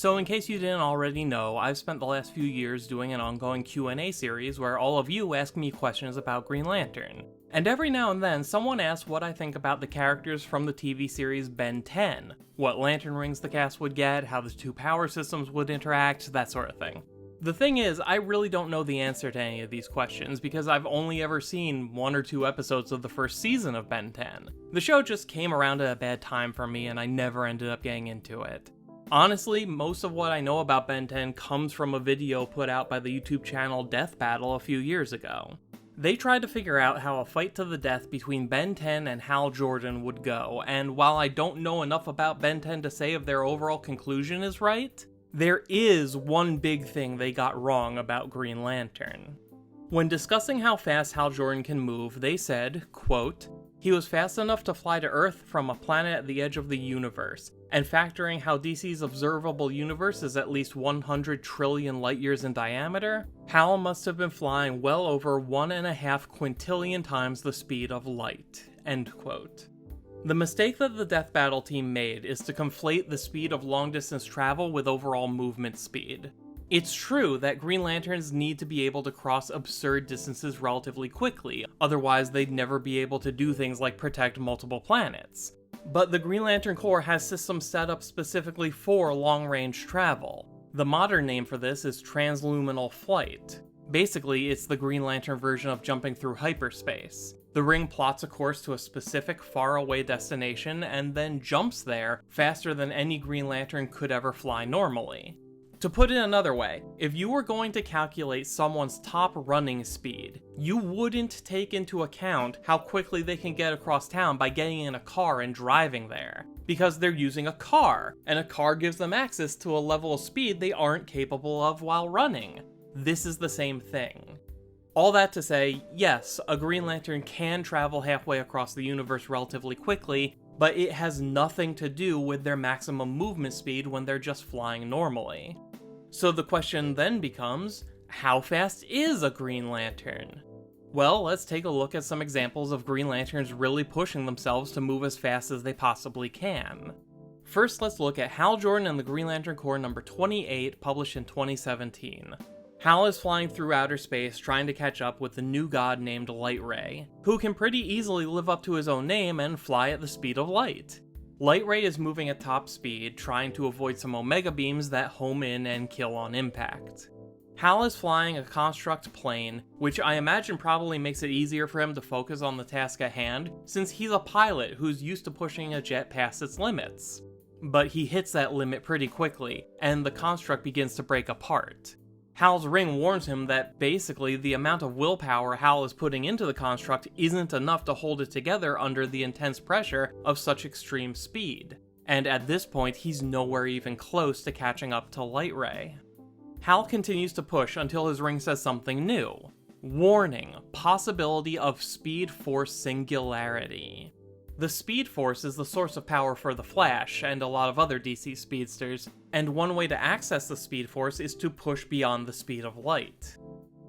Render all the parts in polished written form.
So in case you didn't already know, I've spent the last few years doing an ongoing Q&A series where all of you ask me questions about Green Lantern. And every now and then, someone asks what I think about the characters from the TV series Ben 10, what lantern rings the cast would get, how the two power systems would interact, that sort of thing. The thing is, I really don't know the answer to any of these questions because I've only ever seen 1 or 2 episodes of the first season of Ben 10. The show just came around at a bad time for me and I never ended up getting into it. Honestly, most of what I know about Ben 10 comes from a video put out by the YouTube channel Death Battle a few years ago. They tried to figure out how a fight to the death between Ben 10 and Hal Jordan would go, and while I don't know enough about Ben 10 to say if their overall conclusion is right, there is one big thing they got wrong about Green Lantern. When discussing how fast Hal Jordan can move, they said, quote, "He was fast enough to fly to Earth from a planet at the edge of the universe, and factoring how DC's observable universe is at least 100 trillion light-years in diameter, Hal must have been flying well over 1.5 quintillion times the speed of light." End quote. The mistake that the Death Battle team made is to conflate the speed of long-distance travel with overall movement speed. It's true that Green Lanterns need to be able to cross absurd distances relatively quickly, otherwise they'd never be able to do things like protect multiple planets. But the Green Lantern Corps has systems set up specifically for long-range travel. The modern name for this is Transluminal Flight. Basically, it's the Green Lantern version of jumping through hyperspace. The ring plots a course to a specific faraway destination and then jumps there faster than any Green Lantern could ever fly normally. To put it another way, if you were going to calculate someone's top running speed, you wouldn't take into account how quickly they can get across town by getting in a car and driving there, because they're using a car, and a car gives them access to a level of speed they aren't capable of while running. This is the same thing. All that to say, yes, a Green Lantern can travel halfway across the universe relatively quickly, but it has nothing to do with their maximum movement speed when they're just flying normally. So the question then becomes, how fast is a Green Lantern? Well, let's take a look at some examples of Green Lanterns really pushing themselves to move as fast as they possibly can. First, let's look at Hal Jordan and the Green Lantern Corps number 28, published in 2017. Hal is flying through outer space trying to catch up with the new god named Light Ray, who can pretty easily live up to his own name and fly at the speed of light. Light Ray is moving at top speed, trying to avoid some Omega beams that home in and kill on impact. Hal is flying a construct plane, which I imagine probably makes it easier for him to focus on the task at hand, since he's a pilot who's used to pushing a jet past its limits. But he hits that limit pretty quickly, and the construct begins to break apart. Hal's ring warns him that basically the amount of willpower Hal is putting into the construct isn't enough to hold it together under the intense pressure of such extreme speed, and at this point he's nowhere even close to catching up to Light Ray. Hal continues to push until his ring says something new. Warning, possibility of Speed Force Singularity. The Speed Force is the source of power for the Flash and a lot of other DC speedsters, and one way to access the Speed Force is to push beyond the speed of light.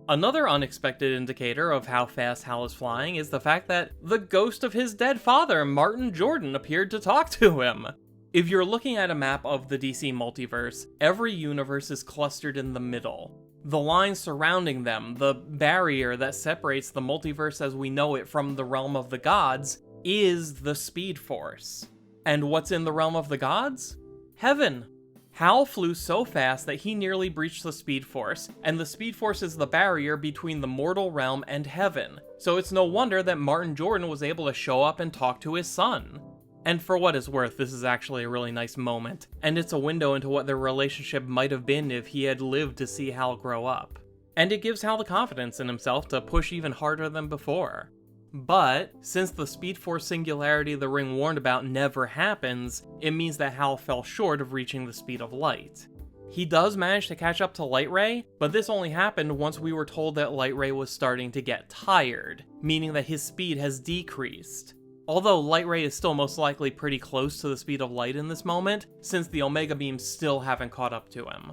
Another unexpected indicator of how fast Hal is flying is the fact that the ghost of his dead father, Martin Jordan, appeared to talk to him. If you're looking at a map of the DC multiverse, every universe is clustered in the middle. The lines surrounding them, the barrier that separates the multiverse as we know it from the realm of the gods, is the Speed Force. And what's in the realm of the gods? Heaven. Hal flew so fast that he nearly breached the Speed Force, and the Speed Force is the barrier between the mortal realm and heaven, so it's no wonder that Martin Jordan was able to show up and talk to his son. And for what it's worth, this is actually a really nice moment, and it's a window into what their relationship might have been if he had lived to see Hal grow up. And it gives Hal the confidence in himself to push even harder than before. But, since the Speed Force Singularity the ring warned about never happens, it means that Hal fell short of reaching the speed of light. He does manage to catch up to Light Ray, but this only happened once we were told that Light Ray was starting to get tired, meaning that his speed has decreased. Although Light Ray is still most likely pretty close to the speed of light in this moment, since the Omega beams still haven't caught up to him.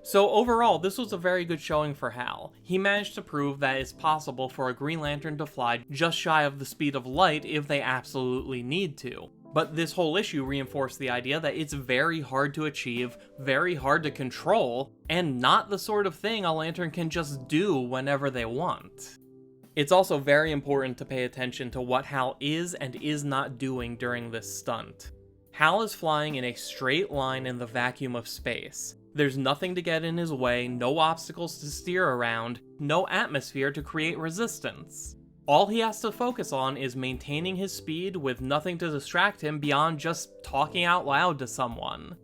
So overall, this was a very good showing for Hal. He managed to prove that it's possible for a Green Lantern to fly just shy of the speed of light if they absolutely need to, But this whole issue reinforced the idea that it's very hard to achieve, very hard to control, and not the sort of thing a lantern can just do whenever they want. It's also very important to pay attention to what Hal is and is not doing during this stunt. Hal is flying in a straight line in the vacuum of space. There's nothing to get in his way, no obstacles to steer around, no atmosphere to create resistance. All he has to focus on is maintaining his speed with nothing to distract him beyond just talking out loud to someone.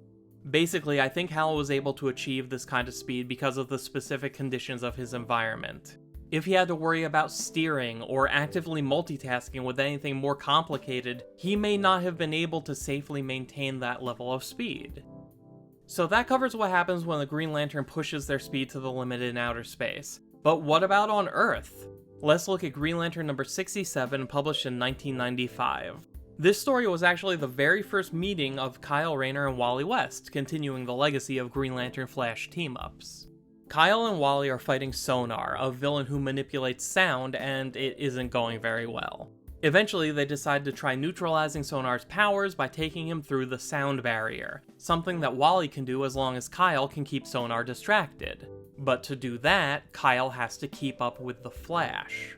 Basically, I think Hal was able to achieve this kind of speed because of the specific conditions of his environment. If he had to worry about steering or actively multitasking with anything more complicated, he may not have been able to safely maintain that level of speed. So that covers what happens when the Green Lantern pushes their speed to the limit in outer space. But what about on Earth? Let's look at Green Lantern number 67, published in 1995. This story was actually the very first meeting of Kyle Rayner and Wally West, continuing the legacy of Green Lantern Flash team-ups. Kyle and Wally are fighting Sonar, a villain who manipulates sound, and it isn't going very well. Eventually, they decide to try neutralizing Sonar's powers by taking him through the sound barrier, something that Wally can do as long as Kyle can keep Sonar distracted. But to do that, Kyle has to keep up with the Flash.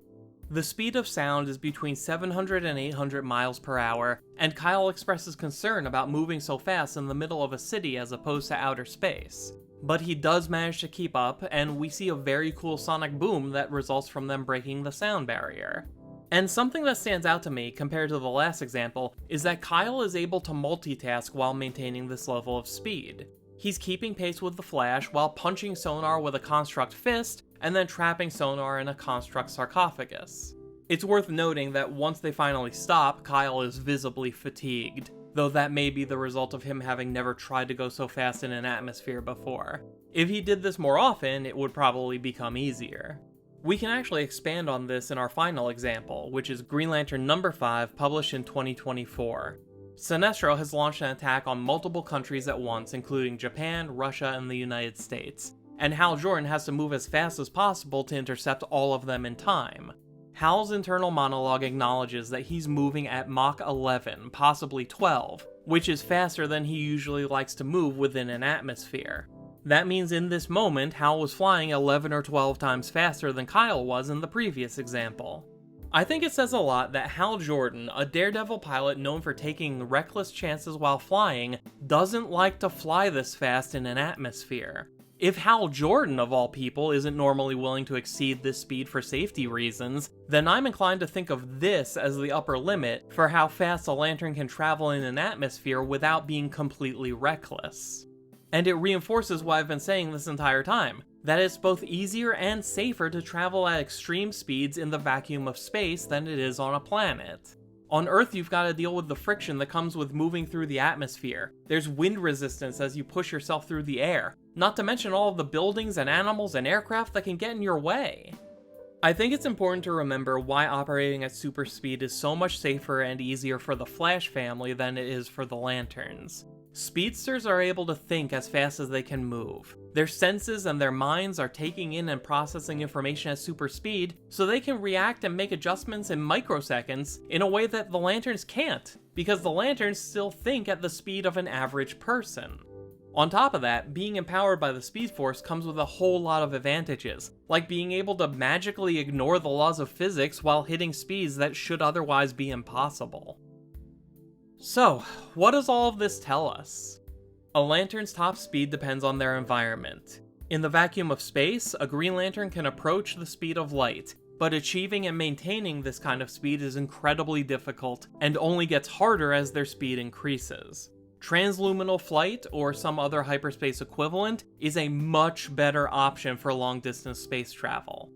The speed of sound is between 700 and 800 miles per hour, and Kyle expresses concern about moving so fast in the middle of a city as opposed to outer space. But he does manage to keep up, and we see a very cool sonic boom that results from them breaking the sound barrier. And something that stands out to me, compared to the last example, is that Kyle is able to multitask while maintaining this level of speed. He's keeping pace with the Flash while punching Sonar with a construct fist, and then trapping Sonar in a construct sarcophagus. It's worth noting that once they finally stop, Kyle is visibly fatigued, though that may be the result of him having never tried to go so fast in an atmosphere before. If he did this more often, it would probably become easier. We can actually expand on this in our final example, which is Green Lantern number 5, published in 2024. Sinestro has launched an attack on multiple countries at once, including Japan, Russia, and the United States, and Hal Jordan has to move as fast as possible to intercept all of them in time. Hal's internal monologue acknowledges that he's moving at Mach 11, possibly 12, which is faster than he usually likes to move within an atmosphere. That means in this moment, Hal was flying 11 or 12 times faster than Kyle was in the previous example. I think it says a lot that Hal Jordan, a daredevil pilot known for taking reckless chances while flying, doesn't like to fly this fast in an atmosphere. If Hal Jordan, of all people, isn't normally willing to exceed this speed for safety reasons, then I'm inclined to think of this as the upper limit for how fast a lantern can travel in an atmosphere without being completely reckless. And it reinforces what I've been saying this entire time, that it's both easier and safer to travel at extreme speeds in the vacuum of space than it is on a planet. On Earth, you've got to deal with the friction that comes with moving through the atmosphere. There's wind resistance as you push yourself through the air, not to mention all of the buildings and animals and aircraft that can get in your way. I think it's important to remember why operating at super speed is so much safer and easier for the Flash family than it is for the Lanterns. Speedsters are able to think as fast as they can move. Their senses and their minds are taking in and processing information at super speed, so they can react and make adjustments in microseconds in a way that the Lanterns can't, because the Lanterns still think at the speed of an average person. On top of that, being empowered by the Speed Force comes with a whole lot of advantages, like being able to magically ignore the laws of physics while hitting speeds that should otherwise be impossible. So, what does all of this tell us? A lantern's top speed depends on their environment. In the vacuum of space, a Green Lantern can approach the speed of light, but achieving and maintaining this kind of speed is incredibly difficult, and only gets harder as their speed increases. Transluminal Flight, or some other hyperspace equivalent, is a much better option for long-distance space travel.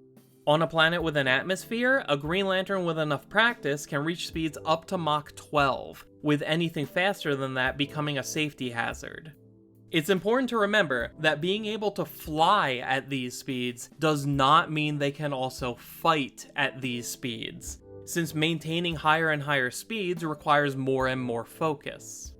On a planet with an atmosphere, a Green Lantern with enough practice can reach speeds up to Mach 12, with anything faster than that becoming a safety hazard. It's important to remember that being able to fly at these speeds does not mean they can also fight at these speeds, since maintaining higher and higher speeds requires more and more focus.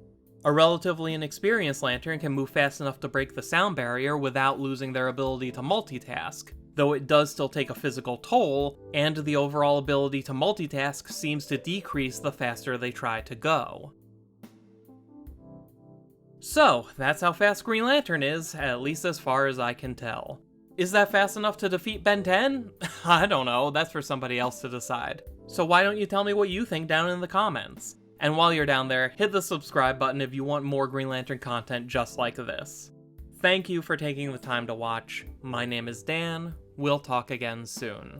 A relatively inexperienced Lantern can move fast enough to break the sound barrier without losing their ability to multitask, though it does still take a physical toll, and the overall ability to multitask seems to decrease the faster they try to go. So, that's how fast Green Lantern is, at least as far as I can tell. Is that fast enough to defeat Ben 10? I don't know, that's for somebody else to decide. So why don't you tell me what you think down in the comments? And while you're down there, hit the subscribe button if you want more Green Lantern content just like this. Thank you for taking the time to watch. My name is Dan. We'll talk again soon.